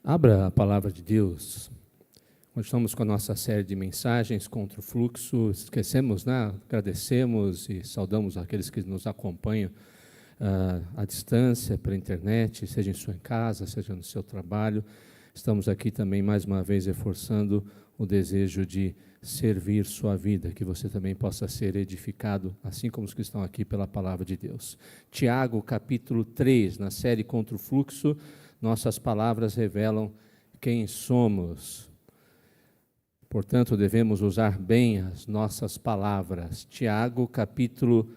Abra a palavra de Deus. Continuamos com a nossa série de mensagens contra o fluxo. Esquecemos, né? Agradecemos e saudamos aqueles que nos acompanham à distância, pela internet, seja em sua casa, seja no seu trabalho. Estamos aqui também, mais uma vez, reforçando o desejo de servir sua vida, que você também possa ser edificado, assim como os que estão aqui, pela palavra de Deus. Tiago, capítulo 3, na série contra o fluxo, nossas palavras revelam quem somos. Portanto, devemos usar bem as nossas palavras. Tiago, capítulo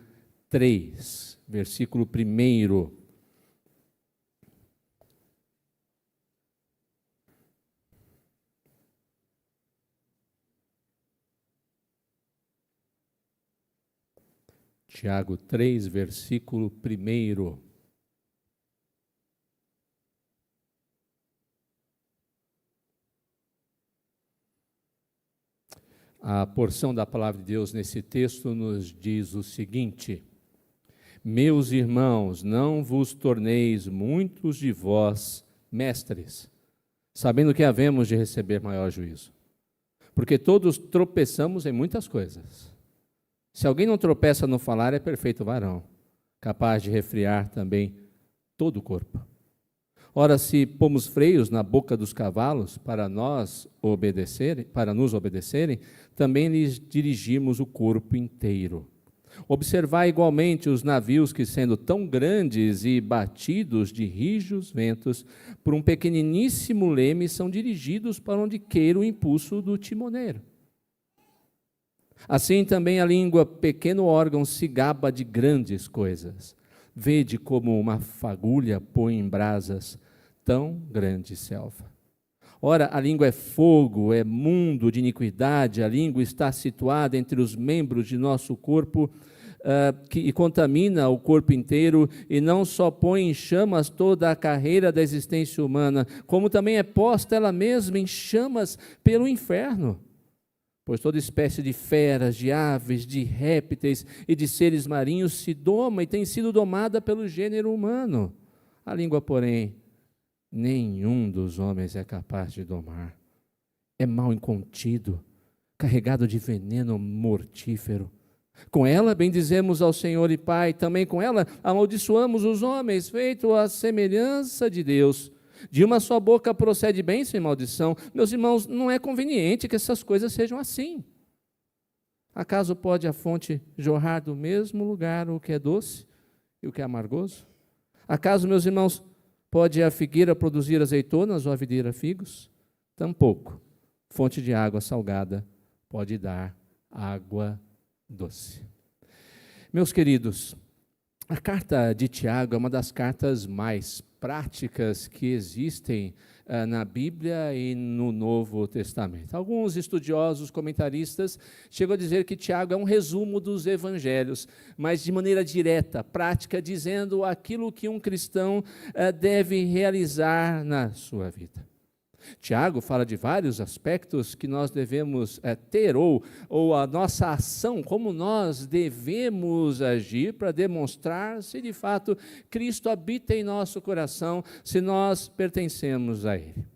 3, versículo 1. Tiago 3, versículo 1. A porção da palavra de Deus nesse texto nos diz o seguinte: meus irmãos, não vos torneis muitos de vós mestres, sabendo que havemos de receber maior juízo. Porque todos tropeçamos em muitas coisas. Se alguém não tropeça no falar, é perfeito varão, capaz de refrear também todo o corpo. Ora, se pomos freios na boca dos cavalos para nos obedecerem, também lhes dirigimos o corpo inteiro. Observai igualmente os navios que, sendo tão grandes e batidos de rijos ventos, por um pequeniníssimo leme, são dirigidos para onde queira o impulso do timoneiro. Assim também a língua, pequeno órgão, se gaba de grandes coisas. Vede como uma fagulha põe em brasas tão grande selva. Ora, a língua é fogo, é mundo de iniquidade, a língua está situada entre os membros de nosso corpo e contamina o corpo inteiro, e não só põe em chamas toda a carreira da existência humana, como também é posta ela mesma em chamas pelo inferno. Pois toda espécie de feras, de aves, de répteis e de seres marinhos se doma e tem sido domada pelo gênero humano. A língua, porém, nenhum dos homens é capaz de domar. É mal incontido, carregado de veneno mortífero. Com ela bendizemos ao Senhor e Pai, também com ela amaldiçoamos os homens, feito à semelhança de Deus. De uma só boca procede bênção e maldição. Meus irmãos, não é conveniente que essas coisas sejam assim. Acaso pode a fonte jorrar do mesmo lugar o que é doce e o que é amargoso? Acaso, meus irmãos, pode a figueira produzir azeitonas ou a videira figos? Tampouco fonte de água salgada pode dar água doce. Meus queridos, a carta de Tiago é uma das cartas mais práticas que existem na Bíblia e no Novo Testamento. Alguns estudiosos, comentaristas, chegam a dizer que Tiago é um resumo dos evangelhos, mas de maneira direta, prática, dizendo aquilo que um cristão deve realizar na sua vida. Tiago fala de vários aspectos que nós devemos ter, ou a nossa ação, como nós devemos agir para demonstrar se de fato Cristo habita em nosso coração, se nós pertencemos a Ele.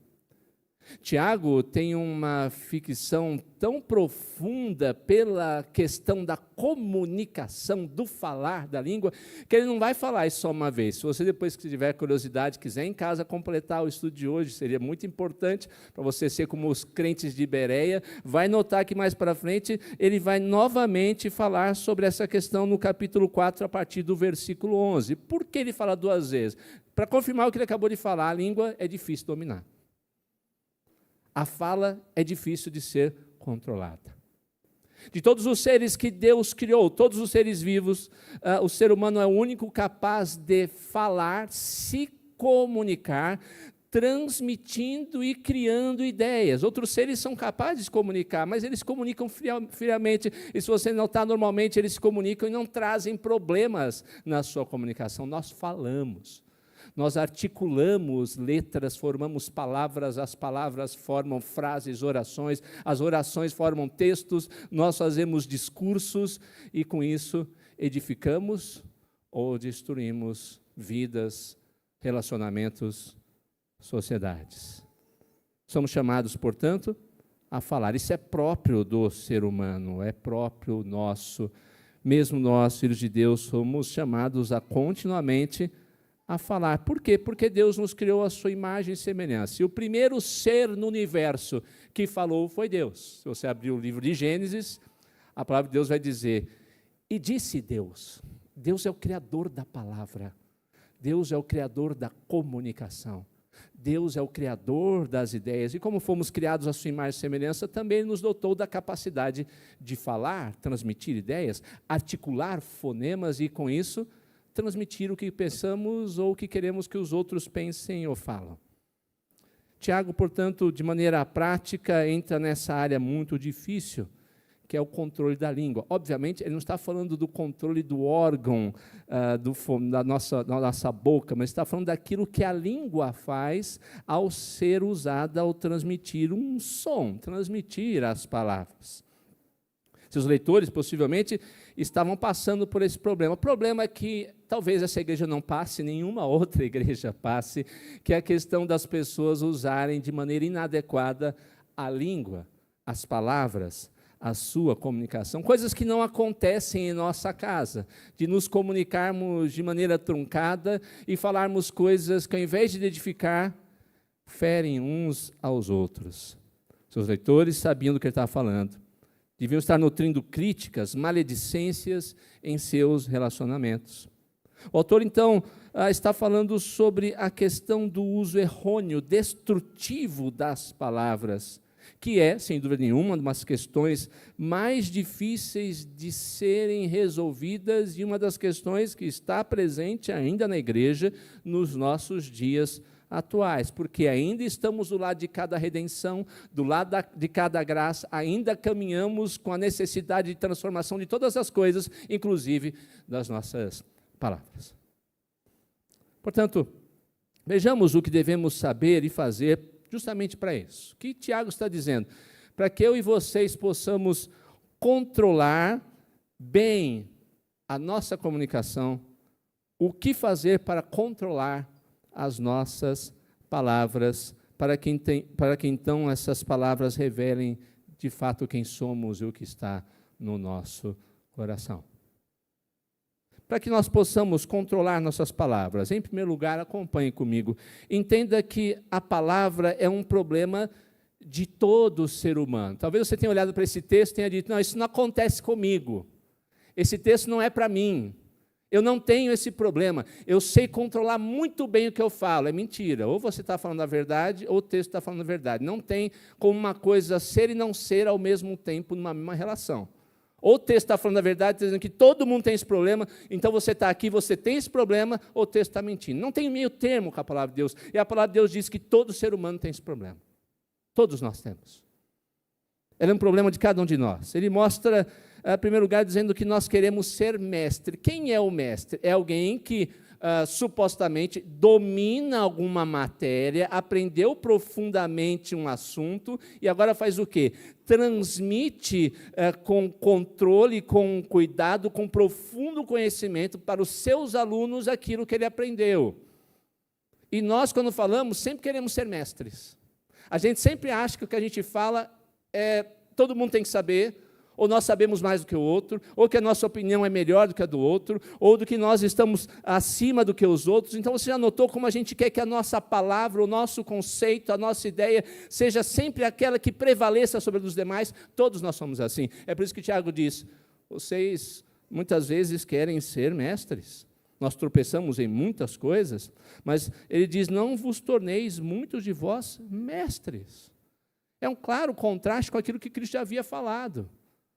Tiago tem uma ficção tão profunda pela questão da comunicação, do falar da língua, que ele não vai falar isso só uma vez. Se você depois que tiver curiosidade, quiser em casa completar o estudo de hoje, seria muito importante para você ser como os crentes de Bereia, vai notar que mais para frente ele vai novamente falar sobre essa questão no capítulo 4, a partir do versículo 11. Por que ele fala duas vezes? Para confirmar o que ele acabou de falar, a língua é difícil de dominar. A fala é difícil de ser controlada. De todos os seres que Deus criou, todos os seres vivos, o ser humano é o único capaz de falar, se comunicar, transmitindo e criando ideias. Outros seres são capazes de se comunicar, mas eles comunicam friamente. E se você notar, normalmente eles se comunicam e não trazem problemas na sua comunicação. Nós falamos. Nós articulamos letras, formamos palavras, as palavras formam frases, orações, as orações formam textos, nós fazemos discursos e, com isso, edificamos ou destruímos vidas, relacionamentos, sociedades. Somos chamados, portanto, a falar. Isso é próprio do ser humano, é próprio nosso. Mesmo nós, filhos de Deus, somos chamados a continuamente a falar. Por quê? Porque Deus nos criou a sua imagem e semelhança. E o primeiro ser no universo que falou foi Deus. Se você abrir o livro de Gênesis, a palavra de Deus vai dizer, e disse Deus. Deus é o criador da palavra. Deus é o criador da comunicação. Deus é o criador das ideias. E como fomos criados à sua imagem e semelhança, também nos dotou da capacidade de falar, transmitir ideias, articular fonemas e, com isso, transmitir o que pensamos ou o que queremos que os outros pensem ou falam. Tiago, portanto, de maneira prática, entra nessa área muito difícil, que é o controle da língua. Obviamente, ele não está falando do controle do órgão da nossa boca, mas está falando daquilo que a língua faz ao ser usada, ao transmitir um som, transmitir as palavras. Seus leitores, possivelmente, estavam passando por esse problema. O problema é que talvez essa igreja não passe, nenhuma outra igreja passe, que é a questão das pessoas usarem de maneira inadequada a língua, as palavras, a sua comunicação, coisas que não acontecem em nossa casa, de nos comunicarmos de maneira truncada e falarmos coisas que, ao invés de edificar, ferem uns aos outros. Seus leitores sabiam do que ele estava falando. Deviam estar nutrindo críticas, maledicências em seus relacionamentos. O autor, então, está falando sobre a questão do uso errôneo, destrutivo das palavras, que é, sem dúvida nenhuma, uma das questões mais difíceis de serem resolvidas e uma das questões que está presente ainda na igreja nos nossos dias atuais, porque ainda estamos do lado de cada redenção, do lado de cada graça, ainda caminhamos com a necessidade de transformação de todas as coisas, inclusive das nossas palavras. Portanto, vejamos o que devemos saber e fazer justamente para isso. O que Tiago está dizendo? Para que eu e vocês possamos controlar bem a nossa comunicação, o que fazer para controlar as nossas palavras, para que então essas palavras revelem de fato quem somos e o que está no nosso coração. Para que nós possamos controlar nossas palavras, em primeiro lugar, acompanhe comigo, entenda que a palavra é um problema de todo ser humano. Talvez você tenha olhado para esse texto e tenha dito, não, isso não acontece comigo, esse texto não é para mim. Eu não tenho esse problema, eu sei controlar muito bem o que eu falo. É mentira, ou você está falando a verdade, ou o texto está falando a verdade. Não tem como uma coisa ser e não ser ao mesmo tempo numa mesma relação. Ou o texto está falando a verdade, dizendo que todo mundo tem esse problema, então você está aqui, você tem esse problema, ou o texto está mentindo. Não tem meio termo com a palavra de Deus. E a palavra de Deus diz que todo ser humano tem esse problema. Todos nós temos. Ela é um problema de cada um de nós. Ele mostra, em primeiro lugar, dizendo que nós queremos ser mestre. Quem é o mestre? É alguém que supostamente domina alguma matéria, aprendeu profundamente um assunto e agora faz o quê? Transmite com controle, com cuidado, com profundo conhecimento para os seus alunos aquilo que ele aprendeu. E nós, quando falamos, sempre queremos ser mestres. A gente sempre acha que o que a gente fala todo mundo tem que saber, ou nós sabemos mais do que o outro, ou que a nossa opinião é melhor do que a do outro, ou do que nós estamos acima do que os outros. Então, você já notou como a gente quer que a nossa palavra, o nosso conceito, a nossa ideia, seja sempre aquela que prevaleça sobre os demais? Todos nós somos assim. É por isso que Tiago diz, vocês muitas vezes querem ser mestres. Nós tropeçamos em muitas coisas, mas ele diz, não vos torneis muitos de vós mestres. É um claro contraste com aquilo que Cristo já havia falado.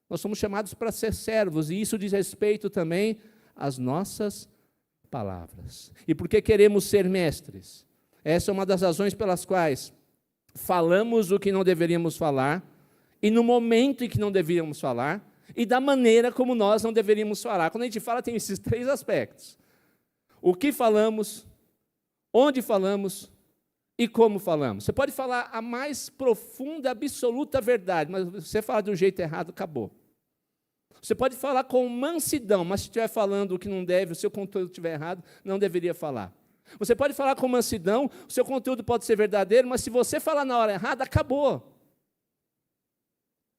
Nós somos chamados para ser servos, e isso diz respeito também às nossas palavras. E por que queremos ser mestres? Essa é uma das razões pelas quais falamos o que não deveríamos falar, e no momento em que não deveríamos falar, e da maneira como nós não deveríamos falar. Quando a gente fala, tem esses três aspectos. O que falamos, onde falamos e como falamos. Você pode falar a mais profunda, absoluta verdade, mas se você falar de um jeito errado, acabou. Você pode falar com mansidão, mas se estiver falando o que não deve, o seu conteúdo estiver errado, não deveria falar. Você pode falar com mansidão, o seu conteúdo pode ser verdadeiro, mas se você falar na hora errada, acabou.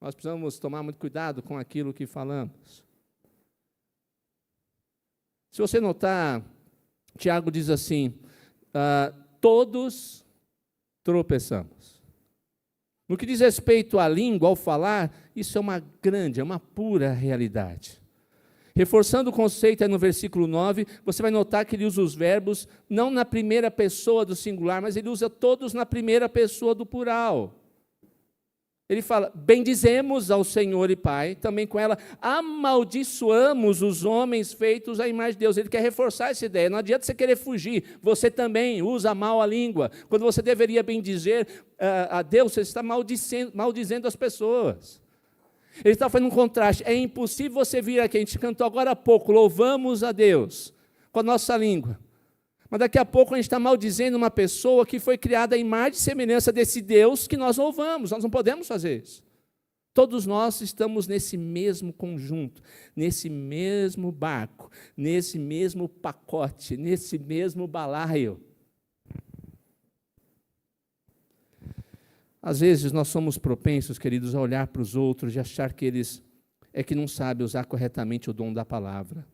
Nós precisamos tomar muito cuidado com aquilo que falamos. Se você notar, Tiago diz assim, todos tropeçamos. No que diz respeito à língua, ao falar, isso é uma pura realidade. Reforçando o conceito aí no versículo 9, você vai notar que ele usa os verbos não na primeira pessoa do singular, mas ele usa todos na primeira pessoa do plural. Ele fala, bendizemos ao Senhor e Pai, também com ela, amaldiçoamos os homens feitos à imagem de Deus. Ele quer reforçar essa ideia, não adianta você querer fugir, você também usa mal a língua. Quando você deveria bendizer a Deus, você está maldizendo as pessoas. Ele está fazendo um contraste, é impossível você vir aqui, a gente cantou agora há pouco, louvamos a Deus, com a nossa língua. Mas daqui a pouco a gente está maldizendo uma pessoa que foi criada à imagem e semelhança desse Deus que nós louvamos. Nós não podemos fazer isso. Todos nós estamos nesse mesmo conjunto, nesse mesmo barco, nesse mesmo pacote, nesse mesmo balaio. Às vezes nós somos propensos, queridos, a olhar para os outros e achar que eles que não sabem usar corretamente o dom da palavra.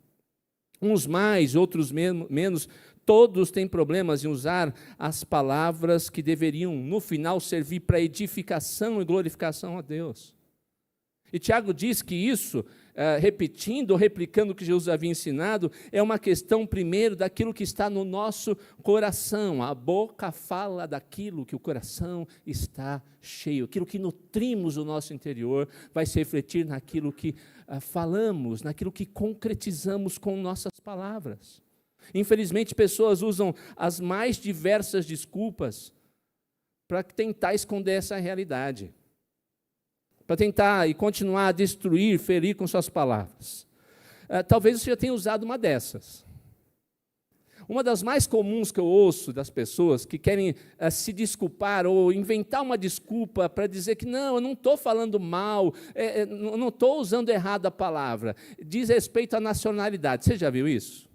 Uns mais, outros menos, todos têm problemas em usar as palavras que deveriam, no final, servir para edificação e glorificação a Deus. E Tiago diz que isso, repetindo ou replicando o que Jesus havia ensinado, é uma questão, primeiro, daquilo que está no nosso coração. A boca fala daquilo que o coração está cheio. Aquilo que nutrimos o nosso interior vai se refletir naquilo que falamos, naquilo que concretizamos com nossas palavras. Infelizmente, pessoas usam as mais diversas desculpas para tentar esconder essa realidade, para tentar e continuar a destruir, ferir com suas palavras. Talvez você já tenha usado uma dessas. Uma das mais comuns que eu ouço das pessoas que querem se desculpar ou inventar uma desculpa para dizer que não, eu não estou falando mal, não estou usando errado a palavra, diz respeito à nacionalidade. Você já viu isso?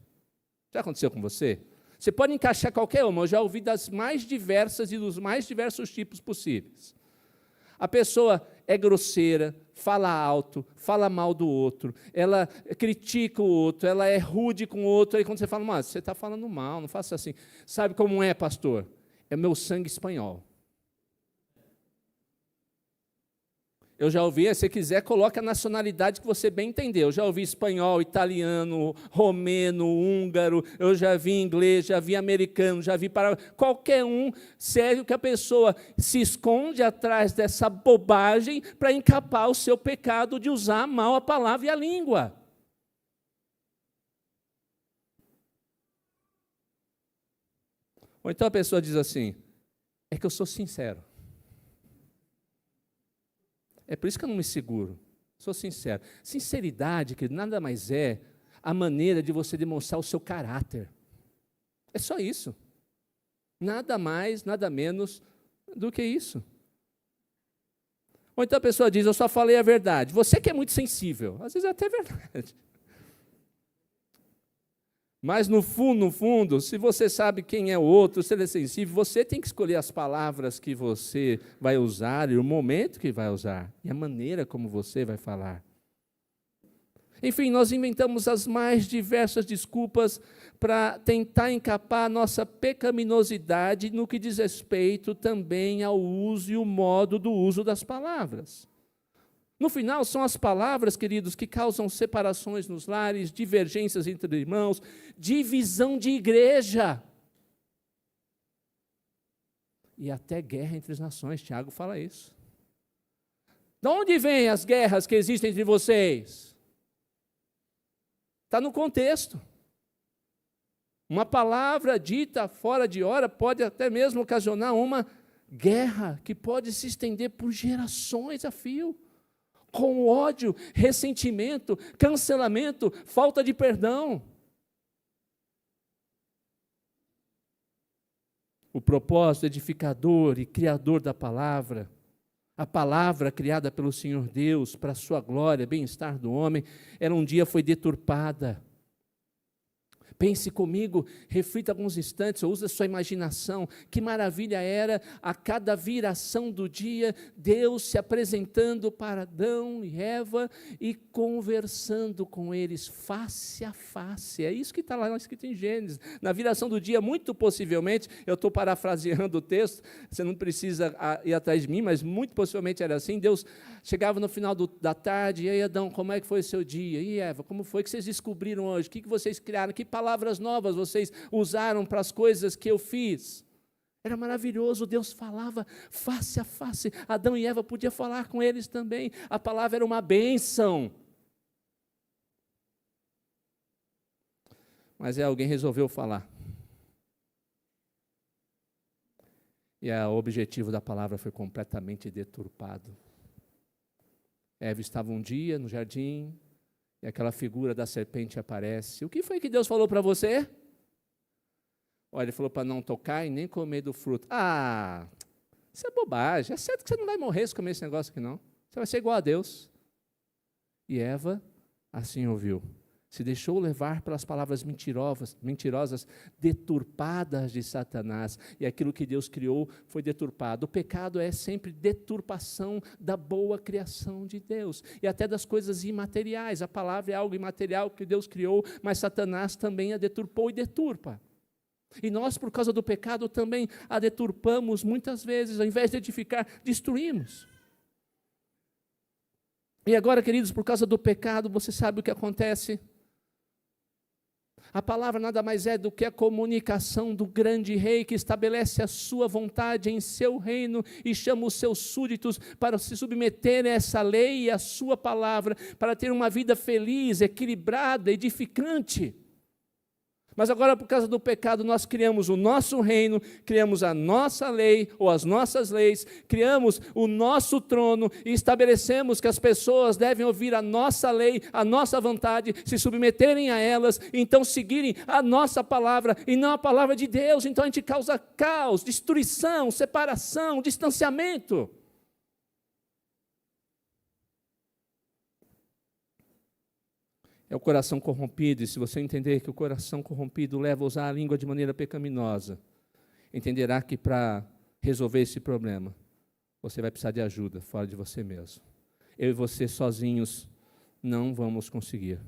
Já aconteceu com você? Você pode encaixar qualquer uma, eu já ouvi das mais diversas e dos mais diversos tipos possíveis. A pessoa é grosseira, fala alto, fala mal do outro, ela critica o outro, ela é rude com o outro, aí quando você fala, mas você está falando mal, não faça assim. Sabe como é, pastor? É meu sangue espanhol. Eu já ouvi, se quiser, coloque a nacionalidade que você bem entendeu. Eu já ouvi espanhol, italiano, romeno, húngaro, eu já vi inglês, já vi americano, já vi para qualquer um. Sério que a pessoa se esconde atrás dessa bobagem para encapar o seu pecado de usar mal a palavra e a língua. Ou então a pessoa diz assim, é que eu sou sincero. É por isso que eu não me seguro, sou sincero. Sinceridade, que nada mais é a maneira de você demonstrar o seu caráter. É só isso. Nada mais, nada menos do que isso. Ou então a pessoa diz, eu só falei a verdade. Você que é muito sensível, às vezes é até verdade. Mas no fundo, se você sabe quem é o outro, se ele é sensível, você tem que escolher as palavras que você vai usar e o momento que vai usar e a maneira como você vai falar. Enfim, nós inventamos as mais diversas desculpas para tentar encapar a nossa pecaminosidade no que diz respeito também ao uso e o modo do uso das palavras. No final, são as palavras, queridos, que causam separações nos lares, divergências entre irmãos, divisão de igreja. E até guerra entre as nações, Tiago fala isso. De onde vêm as guerras que existem entre vocês? Está no contexto. Uma palavra dita fora de hora pode até mesmo ocasionar uma guerra que pode se estender por gerações a fio. Com ódio, ressentimento, cancelamento, falta de perdão. O propósito edificador e criador da palavra, a palavra criada pelo Senhor Deus para a sua glória, bem-estar do homem, ela um dia foi deturpada Pense comigo, reflita alguns instantes, ou use a sua imaginação. Que maravilha era a cada viração do dia, Deus se apresentando para Adão e Eva e conversando com eles face a face. É isso que está lá escrito em Gênesis. Na viração do dia, muito possivelmente, eu estou parafraseando o texto, você não precisa ir atrás de mim, mas muito possivelmente era assim. Deus chegava no final da tarde, e aí, Adão, como é que foi o seu dia? E Eva, como foi que vocês descobriram hoje? O que vocês criaram? Que palavras novas vocês usaram para as coisas que eu fiz? Era maravilhoso, Deus falava face a face. Adão e Eva podiam falar com eles também. A palavra era uma bênção. Mas alguém resolveu falar. E o objetivo da palavra foi completamente deturpado. Eva estava um dia no jardim, e aquela figura da serpente aparece. O que foi que Deus falou para você? Olha, ele falou para não tocar e nem comer do fruto. Ah, isso é bobagem. É certo que você não vai morrer se comer esse negócio aqui, não. Você vai ser igual a Deus. E Eva assim ouviu. Se deixou levar pelas palavras mentirosas, deturpadas de Satanás. E aquilo que Deus criou foi deturpado. O pecado é sempre deturpação da boa criação de Deus. E até das coisas imateriais. A palavra é algo imaterial que Deus criou, mas Satanás também a deturpou e deturpa. E nós, por causa do pecado, também a deturpamos muitas vezes. Ao invés de edificar, destruímos. E agora, queridos, por causa do pecado, você sabe o que acontece? A palavra nada mais é do que a comunicação do grande rei que estabelece a sua vontade em seu reino e chama os seus súditos para se submeterem a essa lei e a sua palavra, para ter uma vida feliz, equilibrada, edificante. Mas agora, por causa do pecado, nós criamos o nosso reino, criamos a nossa lei, ou as nossas leis, criamos o nosso trono e estabelecemos que as pessoas devem ouvir a nossa lei, a nossa vontade, se submeterem a elas, então seguirem a nossa palavra e não a palavra de Deus. Então a gente causa caos, destruição, separação, distanciamento. É o coração corrompido, e se você entender que o coração corrompido leva a usar a língua de maneira pecaminosa, entenderá que para resolver esse problema, você vai precisar de ajuda fora de você mesmo. Eu e você sozinhos não vamos conseguir.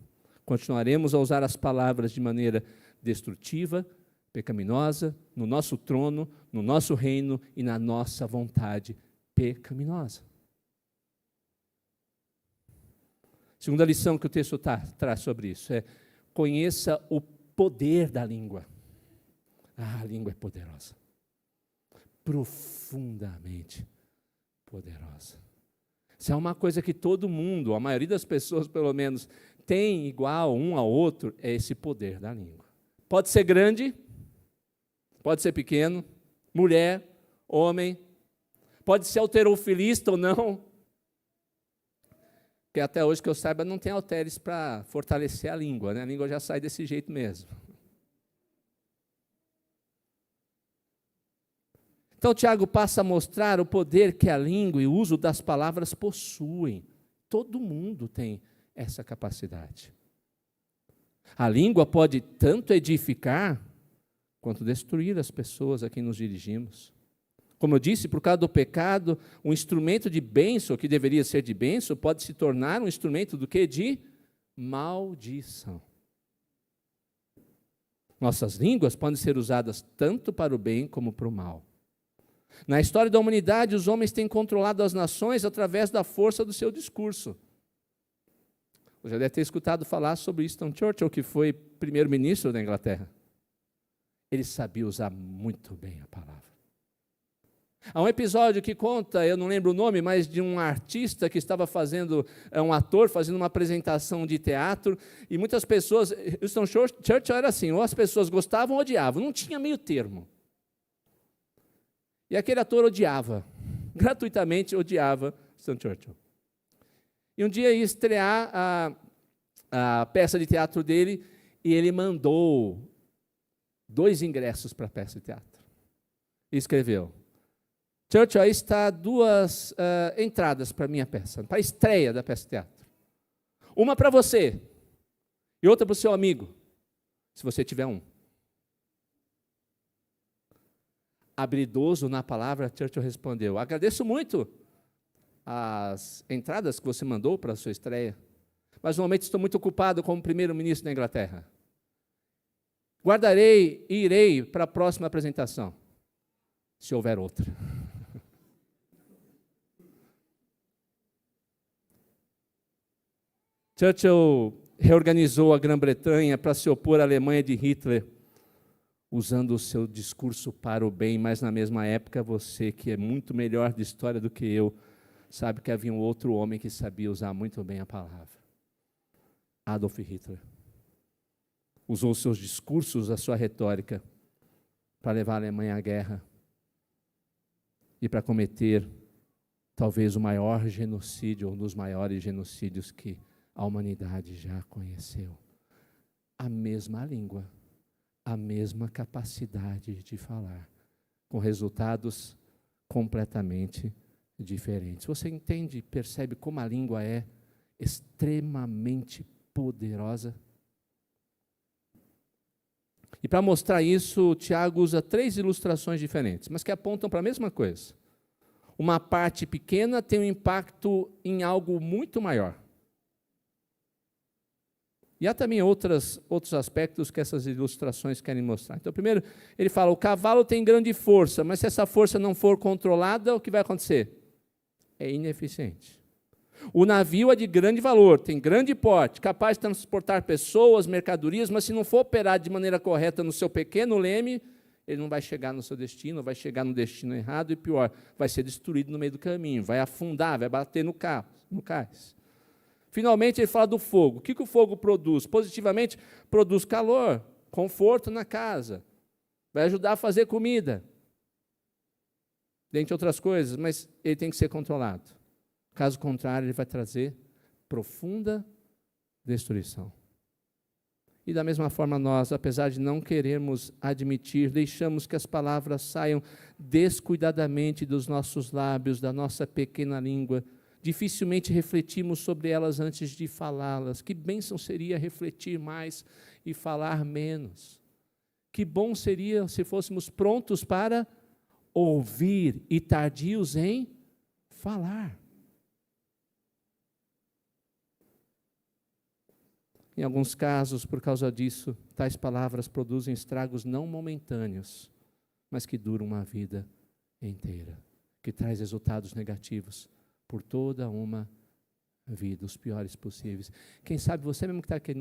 Continuaremos a usar as palavras de maneira destrutiva, pecaminosa, no nosso trono, no nosso reino e na nossa vontade pecaminosa. Segunda lição que o texto traz sobre isso é: conheça o poder da língua. A língua é poderosa. Profundamente poderosa. Se é uma coisa que todo mundo, a maioria das pessoas pelo menos, tem igual um ao outro, é esse poder da língua. Pode ser grande, pode ser pequeno, mulher, homem, pode ser halterofilista ou não. Porque até hoje, que eu saiba, não tem halteres para fortalecer a língua, né? A língua já sai desse jeito mesmo. Então, Tiago passa a mostrar o poder que a língua e o uso das palavras possuem. Todo mundo tem essa capacidade. A língua pode tanto edificar, quanto destruir as pessoas a quem nos dirigimos. Como eu disse, por causa do pecado, um instrumento de bênção, que deveria ser de bênção, pode se tornar um instrumento do quê? De maldição. Nossas línguas podem ser usadas tanto para o bem como para o mal. Na história da humanidade, os homens têm controlado as nações através da força do seu discurso. Você já deve ter escutado falar sobre Winston Churchill, que foi primeiro-ministro da Inglaterra. Ele sabia usar muito bem a palavra. Há um episódio que conta, eu não lembro o nome, mas de um artista que estava fazendo, um ator fazendo uma apresentação de teatro, e muitas pessoas, Winston Churchill era assim, ou as pessoas gostavam ou odiavam, não tinha meio termo. E aquele ator odiava, gratuitamente odiava Winston Churchill. E um dia ia estrear a peça de teatro dele, e ele mandou 2 ingressos para a peça de teatro. E escreveu: Churchill, aí está 2 entradas para a minha peça, para a estreia da peça de teatro. Uma para você e outra para o seu amigo. se você tiver um. Habilidoso na palavra, Churchill respondeu: agradeço muito as entradas que você mandou para a sua estreia, mas no momento estou muito ocupado como primeiro-ministro da Inglaterra. Guardarei e irei para a próxima apresentação, se houver outra. Churchill reorganizou a Grã-Bretanha para se opor à Alemanha de Hitler, usando o seu discurso para o bem, mas na mesma época, você que é muito melhor de história do que eu, sabe que havia um outro homem que sabia usar muito bem a palavra. Adolf Hitler. Usou os seus discursos, a sua retórica, para levar a Alemanha à guerra e para cometer talvez o maior genocídio, um dos maiores genocídios que a humanidade já conheceu. A mesma língua, a mesma capacidade de falar, com resultados completamente diferentes. Você entende, percebe como a língua é extremamente poderosa? E para mostrar isso, Tiago usa 3 ilustrações diferentes, mas que apontam para a mesma coisa. Uma parte pequena tem um impacto em algo muito maior. E há também outros aspectos que essas ilustrações querem mostrar. Então, primeiro, ele fala, o cavalo tem grande força, mas se essa força não for controlada, o que vai acontecer? É ineficiente. O navio é de grande valor, tem grande porte, capaz de transportar pessoas, mercadorias, mas se não for operado de maneira correta no seu pequeno leme, ele não vai chegar no seu destino, vai chegar no destino errado e pior, vai ser destruído no meio do caminho, vai afundar, vai bater no cais. Finalmente, ele fala do fogo. O que o fogo produz? Positivamente, produz calor, conforto na casa, vai ajudar a fazer comida, dentre outras coisas, mas ele tem que ser controlado. Caso contrário, ele vai trazer profunda destruição. E da mesma forma nós, apesar de não querermos admitir, deixamos que as palavras saiam descuidadamente dos nossos lábios, da nossa pequena língua. Dificilmente refletimos sobre elas antes de falá-las. Que bênção seria refletir mais e falar menos. Que bom seria se fôssemos prontos para ouvir e tardios em falar. Em alguns casos, por causa disso, tais palavras produzem estragos não momentâneos, mas que duram uma vida inteira, que traz resultados negativos por toda uma vida, os piores possíveis. Quem sabe você mesmo que está aqui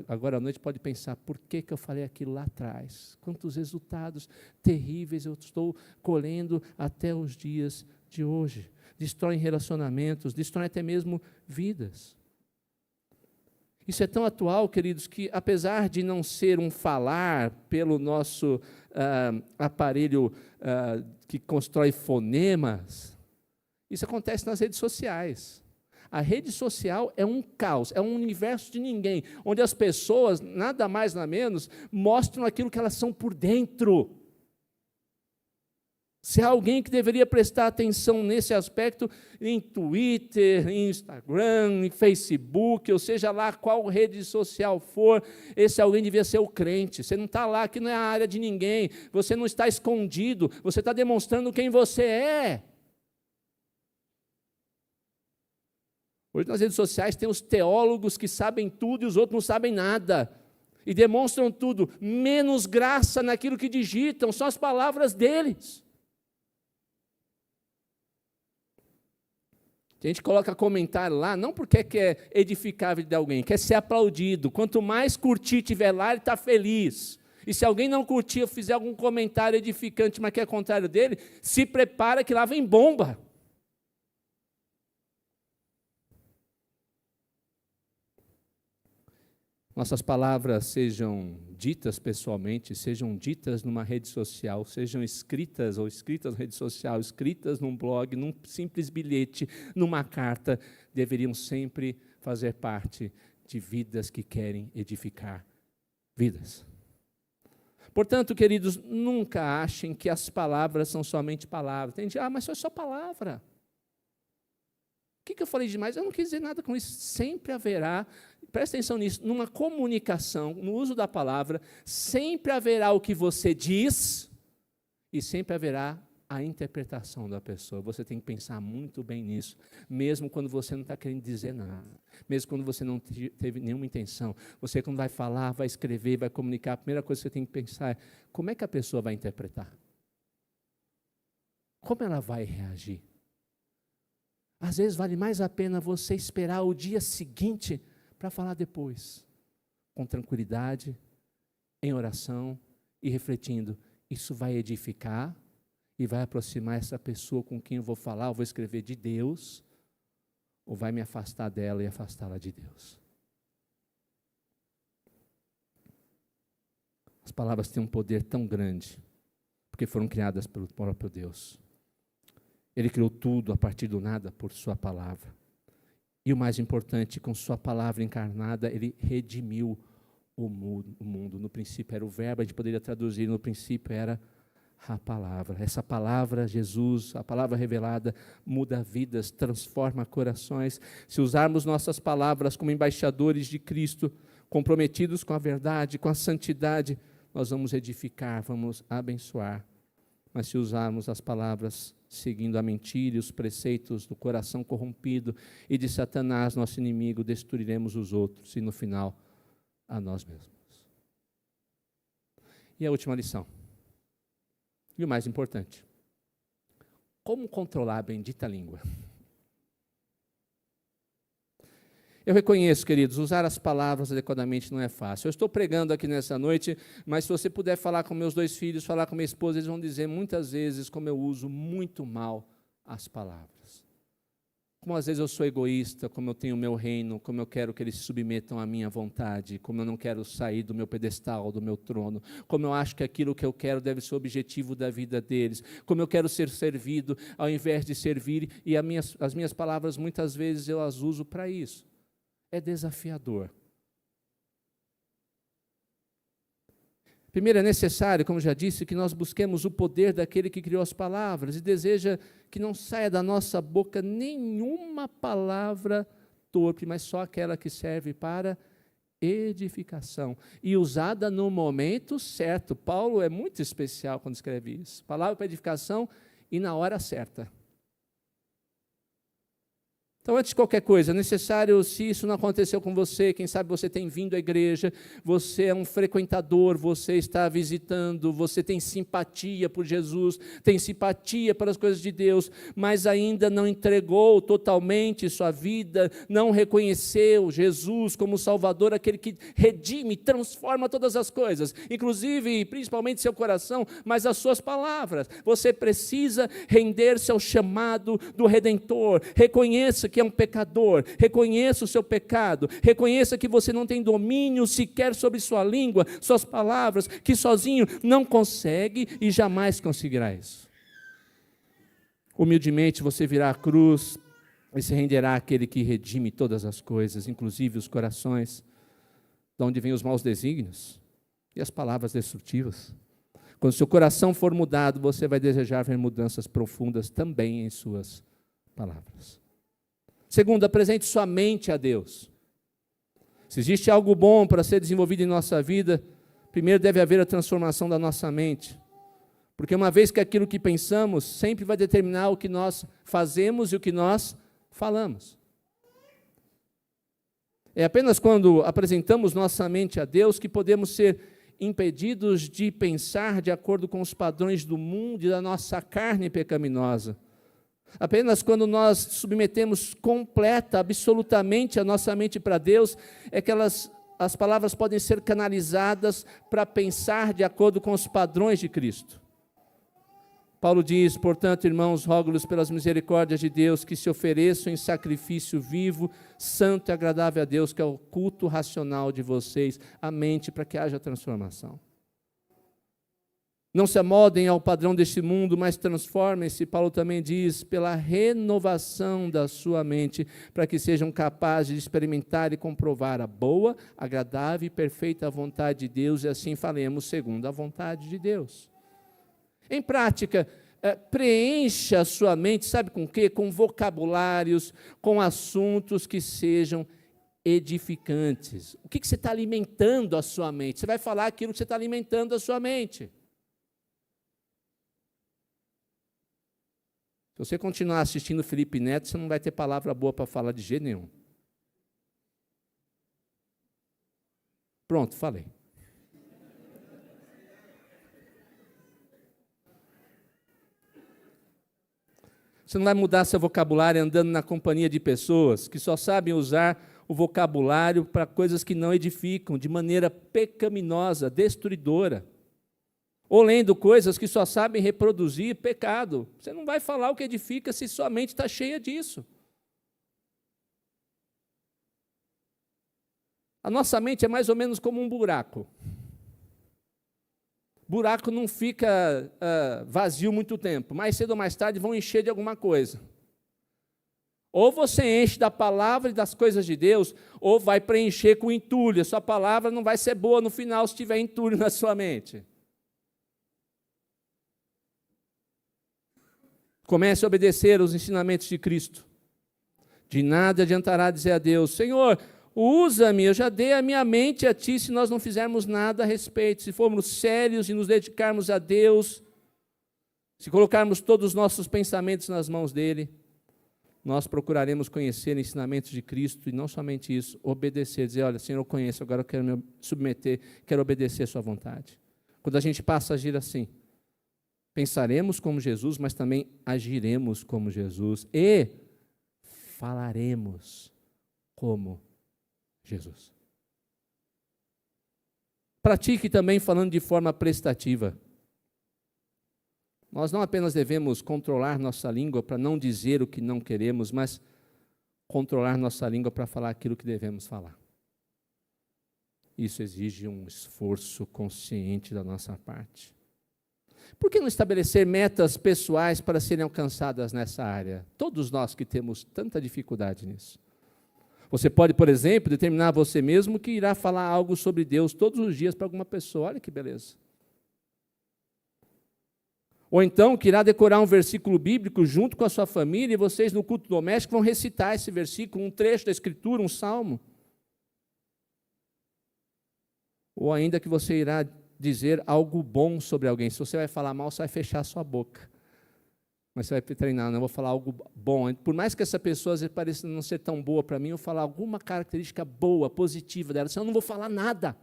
agora à noite pode pensar, por que eu falei aquilo lá atrás? Quantos resultados terríveis eu estou colhendo até os dias de hoje. Destroem relacionamentos, destroem até mesmo vidas. Isso é tão atual, queridos, que apesar de não ser um falar pelo nosso aparelho que constrói fonemas, isso acontece nas redes sociais. A rede social é um caos, é um universo de ninguém, onde as pessoas, nada mais nada menos, mostram aquilo que elas são por dentro. Se há alguém que deveria prestar atenção nesse aspecto, em Twitter, em Instagram, em Facebook, ou seja lá qual rede social for, esse alguém devia ser o crente. Você não está lá, aqui não é a área de ninguém, você não está escondido, você está demonstrando quem você é. Hoje nas redes sociais tem os teólogos que sabem tudo e os outros não sabem nada. E demonstram tudo, menos graça naquilo que digitam, são as palavras deles. A gente coloca comentário lá, não porque quer edificar a vida de alguém, quer ser aplaudido. Quanto mais curtir tiver lá, ele está feliz. E se alguém não curtir ou fizer algum comentário edificante, mas que é contrário dele, se prepara que lá vem bomba. Nossas palavras sejam ditas pessoalmente, sejam ditas numa rede social, sejam escritas ou escritas na rede social, escritas num blog, num simples bilhete, numa carta, deveriam sempre fazer parte de vidas que querem edificar vidas. Portanto, queridos, nunca achem que as palavras são somente palavras. Tem gente, mas foi só palavra. O que eu falei demais? Eu não quis dizer nada com isso. Sempre haverá presta atenção nisso, numa comunicação, no uso da palavra, sempre haverá o que você diz e sempre haverá a interpretação da pessoa. Você tem que pensar muito bem nisso, mesmo quando você não está querendo dizer nada, mesmo quando você não teve nenhuma intenção. Você, quando vai falar, vai escrever, vai comunicar, a primeira coisa que você tem que pensar é como é que a pessoa vai interpretar? Como ela vai reagir? Às vezes vale mais a pena você esperar o dia seguinte para falar depois, com tranquilidade, em oração e refletindo. Isso vai edificar e vai aproximar essa pessoa com quem eu vou falar, eu vou escrever de Deus, ou vai me afastar dela e afastá-la de Deus. As palavras têm um poder tão grande, porque foram criadas pelo próprio Deus. Ele criou tudo a partir do nada por sua palavra. E o mais importante, com sua palavra encarnada, ele redimiu o mundo. No princípio era o verbo, a gente poderia traduzir, no princípio era a palavra. Essa palavra, Jesus, a palavra revelada, muda vidas, transforma corações. Se usarmos nossas palavras como embaixadores de Cristo, comprometidos com a verdade, com a santidade, nós vamos edificar, vamos abençoar. Mas se usarmos as palavras seguindo a mentira e os preceitos do coração corrompido e de Satanás, nosso inimigo, destruiremos os outros e, no final, a nós mesmos. E a última lição. E o mais importante, como controlar a bendita língua? Eu reconheço, queridos, usar as palavras adequadamente não é fácil. Eu estou pregando aqui nessa noite, mas se você puder falar com meus 2 filhos, falar com minha esposa, eles vão dizer muitas vezes como eu uso muito mal as palavras. Como às vezes eu sou egoísta, como eu tenho o meu reino, como eu quero que eles se submetam à minha vontade, como eu não quero sair do meu pedestal, do meu trono, como eu acho que aquilo que eu quero deve ser o objetivo da vida deles, como eu quero ser servido ao invés de servir, e as minhas palavras muitas vezes eu as uso para isso. É desafiador. Primeiro, é necessário, como já disse, que nós busquemos o poder daquele que criou as palavras e deseja que não saia da nossa boca nenhuma palavra torpe, mas só aquela que serve para edificação e usada no momento certo. Paulo é muito especial quando escreve isso. Palavra para edificação e na hora certa. Então, antes de qualquer coisa, é necessário, se isso não aconteceu com você, quem sabe você tem vindo à igreja, você é um frequentador, você está visitando, você tem simpatia por Jesus, tem simpatia pelas coisas de Deus, mas ainda não entregou totalmente sua vida, não reconheceu Jesus como Salvador, aquele que redime, transforma todas as coisas, inclusive e principalmente seu coração, mas as suas palavras. Você precisa render-se ao chamado do Redentor. Reconheça que é um pecador, reconheça o seu pecado, reconheça que você não tem domínio sequer sobre sua língua, suas palavras, que sozinho não consegue e jamais conseguirá isso. Humildemente você virá à cruz e se renderá àquele que redime todas as coisas, inclusive os corações, de onde vêm os maus desígnios e as palavras destrutivas. Quando seu coração for mudado, você vai desejar ver mudanças profundas também em suas palavras. Segundo, apresente sua mente a Deus. Se existe algo bom para ser desenvolvido em nossa vida, primeiro deve haver a transformação da nossa mente. Porque uma vez que aquilo que pensamos sempre vai determinar o que nós fazemos e o que nós falamos. É apenas quando apresentamos nossa mente a Deus que podemos ser impedidos de pensar de acordo com os padrões do mundo e da nossa carne pecaminosa. Apenas quando nós submetemos completa, absolutamente a nossa mente para Deus, é que as palavras podem ser canalizadas para pensar de acordo com os padrões de Cristo. Paulo diz, portanto, irmãos, rogo-lhes pelas misericórdias de Deus que se ofereçam em sacrifício vivo, santo e agradável a Deus, que é o culto racional de vocês, a mente, para que haja transformação. Não se amoldem ao padrão deste mundo, mas transformem-se, Paulo também diz, pela renovação da sua mente, para que sejam capazes de experimentar e comprovar a boa, agradável e perfeita vontade de Deus, e assim falemos segundo a vontade de Deus. Em prática, preencha a sua mente, sabe com o quê? Com vocabulários, com assuntos que sejam edificantes. O que você está alimentando a sua mente? Você vai falar aquilo que você está alimentando a sua mente. Se você continuar assistindo Felipe Neto, você não vai ter palavra boa para falar de jeito nenhum. Pronto, falei. Você não vai mudar seu vocabulário andando na companhia de pessoas que só sabem usar o vocabulário para coisas que não edificam, de maneira pecaminosa, destruidora. Ou lendo coisas que só sabem reproduzir pecado. Você não vai falar o que edifica se sua mente está cheia disso. A nossa mente é mais ou menos como um buraco. Buraco não fica vazio muito tempo. Mais cedo ou mais tarde vão encher de alguma coisa. Ou você enche da palavra e das coisas de Deus, ou vai preencher com entulho. A sua palavra não vai ser boa no final se tiver entulho na sua mente. Comece a obedecer aos ensinamentos de Cristo. De nada adiantará dizer a Deus: Senhor, usa-me, eu já dei a minha mente a Ti, se nós não fizermos nada a respeito. Se formos sérios e nos dedicarmos a Deus, se colocarmos todos os nossos pensamentos nas mãos dEle, nós procuraremos conhecer ensinamentos de Cristo, e não somente isso, obedecer, dizer: olha, Senhor, eu conheço, agora eu quero me submeter, quero obedecer a sua vontade. Quando a gente passa a agir assim, pensaremos como Jesus, mas também agiremos como Jesus, e falaremos como Jesus. Pratique também falando de forma prestativa. Nós não apenas devemos controlar nossa língua para não dizer o que não queremos, mas controlar nossa língua para falar aquilo que devemos falar. Isso exige um esforço consciente da nossa parte. Por que não estabelecer metas pessoais para serem alcançadas nessa área? Todos nós que temos tanta dificuldade nisso. Você pode, por exemplo, determinar você mesmo que irá falar algo sobre Deus todos os dias para alguma pessoa. Olha que beleza. Ou então que irá decorar um versículo bíblico junto com a sua família e vocês no culto doméstico vão recitar esse versículo, um trecho da Escritura, um salmo. Ou ainda que você irá dizer algo bom sobre alguém. Se você vai falar mal, você vai fechar a sua boca. Mas você vai treinar, não, eu vou falar algo bom. Por mais que essa pessoa às vezes pareça não ser tão boa para mim, eu vou falar alguma característica boa, positiva dela, senão eu não vou falar nada.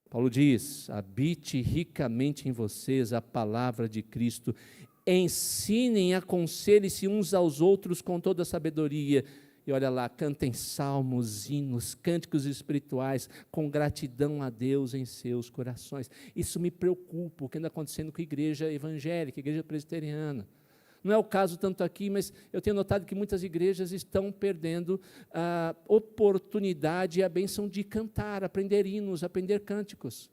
Paulo diz: habite ricamente em vocês a palavra de Cristo, ensinem, aconselhem-se uns aos outros com toda a sabedoria. E olha lá, cantem salmos, hinos, cânticos espirituais, com gratidão a Deus em seus corações. Isso me preocupa, o que anda acontecendo com a igreja evangélica, a igreja presbiteriana. Não é o caso tanto aqui, mas eu tenho notado que muitas igrejas estão perdendo a oportunidade e a bênção de cantar, aprender hinos, aprender cânticos.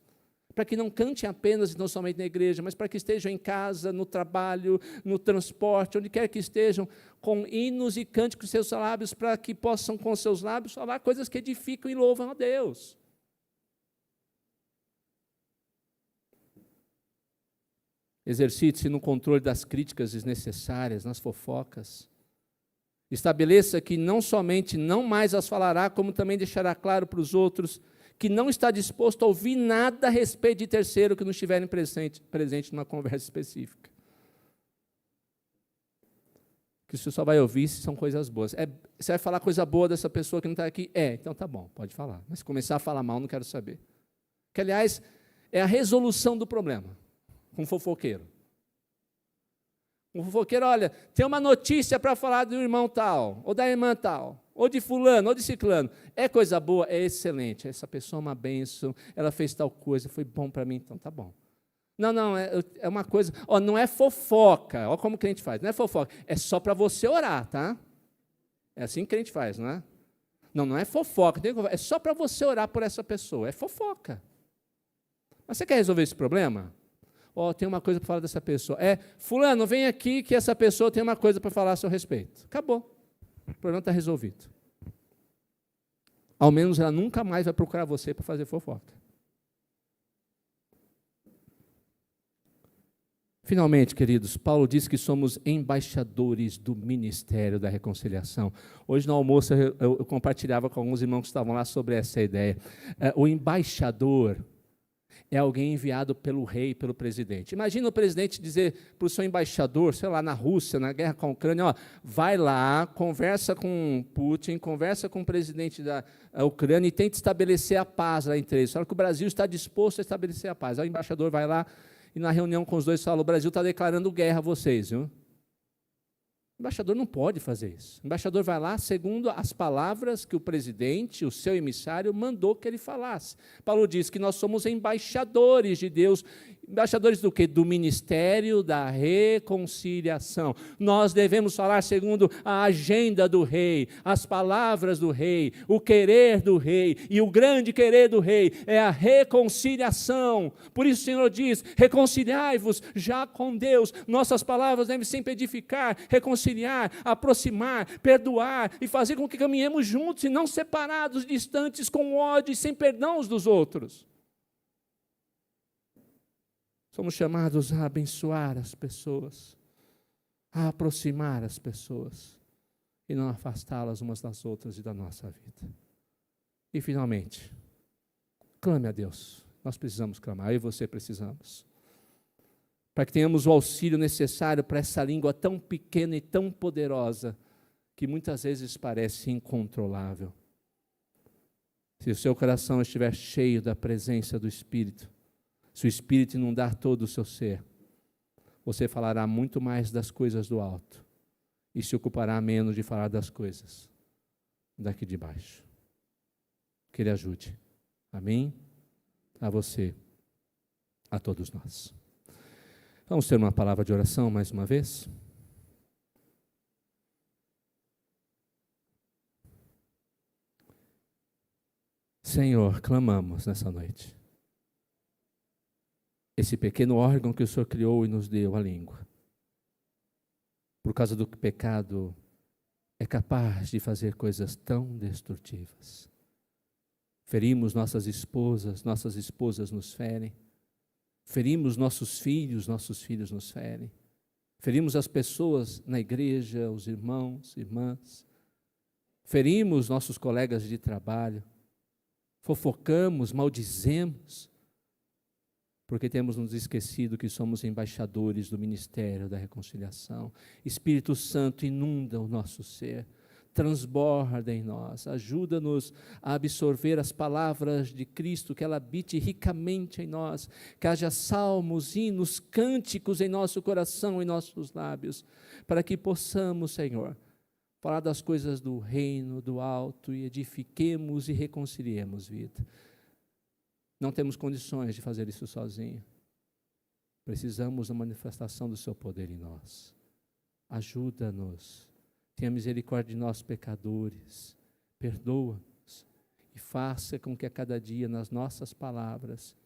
Para que não cantem apenas e não somente na igreja, mas para que estejam em casa, no trabalho, no transporte, onde quer que estejam, com hinos e cânticos em seus lábios, para que possam com seus lábios falar coisas que edificam e louvam a Deus. Exercite-se no controle das críticas desnecessárias, nas fofocas. Estabeleça que não somente não mais as falará, como também deixará claro para os outros que não está disposto a ouvir nada a respeito de terceiro que não estiverem presente numa conversa específica. Que você só vai ouvir se são coisas boas. Você vai falar coisa boa dessa pessoa que não está aqui? Então tá bom, pode falar. Mas se começar a falar mal, não quero saber. Que, aliás, é a resolução do problema, com fofoqueiro. Um fofoqueiro, olha, tem uma notícia para falar do irmão tal, ou da irmã tal, ou de fulano, ou de ciclano. É coisa boa? É excelente. Essa pessoa é uma bênção, ela fez tal coisa, foi bom para mim, então tá bom. Não, é uma coisa, não é fofoca, olha como o crente faz, não é fofoca, é só para você orar, tá? É assim que o crente faz, não é? Não é fofoca, é só para você orar por essa pessoa, é fofoca. Mas você quer resolver esse problema? Tem uma coisa para falar dessa pessoa. Fulano, vem aqui que essa pessoa tem uma coisa para falar a seu respeito. Acabou. O problema está resolvido. Ao menos ela nunca mais vai procurar você para fazer fofoca. Finalmente, queridos, Paulo diz que somos embaixadores do ministério da reconciliação. Hoje no almoço eu compartilhava com alguns irmãos que estavam lá sobre essa ideia. O embaixador é alguém enviado pelo rei, pelo presidente. Imagina o presidente dizer para o seu embaixador, sei lá, na Rússia, na guerra com a Ucrânia, ó, vai lá, conversa com Putin, conversa com o presidente da Ucrânia e tenta estabelecer a paz lá entre eles. Fala que o Brasil está disposto a estabelecer a paz. Aí o embaixador vai lá e na reunião com os dois fala, o Brasil está declarando guerra a vocês, viu? O embaixador não pode fazer isso. O embaixador vai lá segundo as palavras que o presidente, o seu emissário, mandou que ele falasse. Paulo diz que nós somos embaixadores de Deus. Embaixadores do quê? Do ministério da reconciliação. Nós devemos falar segundo a agenda do rei, as palavras do rei, o querer do rei. E o grande querer do rei é a reconciliação. Por isso o Senhor diz, reconciliai-vos já com Deus. Nossas palavras devem sempre edificar, reconciliar, aproximar, perdoar e fazer com que caminhemos juntos e não separados, distantes, com ódio e sem perdão uns dos outros. Somos chamados a abençoar as pessoas, a aproximar as pessoas e não afastá-las umas das outras e da nossa vida. E, finalmente, clame a Deus. Nós precisamos clamar, eu e você precisamos. Para que tenhamos o auxílio necessário para essa língua tão pequena e tão poderosa, que muitas vezes parece incontrolável. Se o seu coração estiver cheio da presença do Espírito, se o Espírito inundar todo o seu ser, você falará muito mais das coisas do alto e se ocupará menos de falar das coisas daqui de baixo. Que Ele ajude. A mim, a você, a todos nós. Vamos ter uma palavra de oração mais uma vez? Senhor, clamamos nessa noite. Esse pequeno órgão que o Senhor criou e nos deu, a língua, por causa do pecado, é capaz de fazer coisas tão destrutivas. Ferimos nossas esposas nos ferem. Ferimos nossos filhos nos ferem. Ferimos as pessoas na igreja, os irmãos, irmãs. Ferimos nossos colegas de trabalho. Fofocamos, maldizemos. Porque temos nos esquecido que somos embaixadores do ministério da reconciliação. Espírito Santo, inunda o nosso ser, transborda em nós, ajuda-nos a absorver as palavras de Cristo, que ela habite ricamente em nós, que haja salmos, hinos, cânticos em nosso coração, em nossos lábios, para que possamos, Senhor, falar das coisas do reino, do alto, e edifiquemos e reconciliemos vida. Não temos condições de fazer isso sozinho. Precisamos da manifestação do seu poder em nós. Ajuda-nos. Tenha misericórdia de nós, pecadores. Perdoa-nos. E faça com que a cada dia, nas nossas palavras,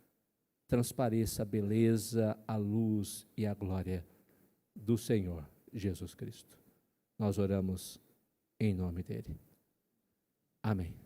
transpareça a beleza, a luz e a glória do Senhor Jesus Cristo. Nós oramos em nome dele. Amém.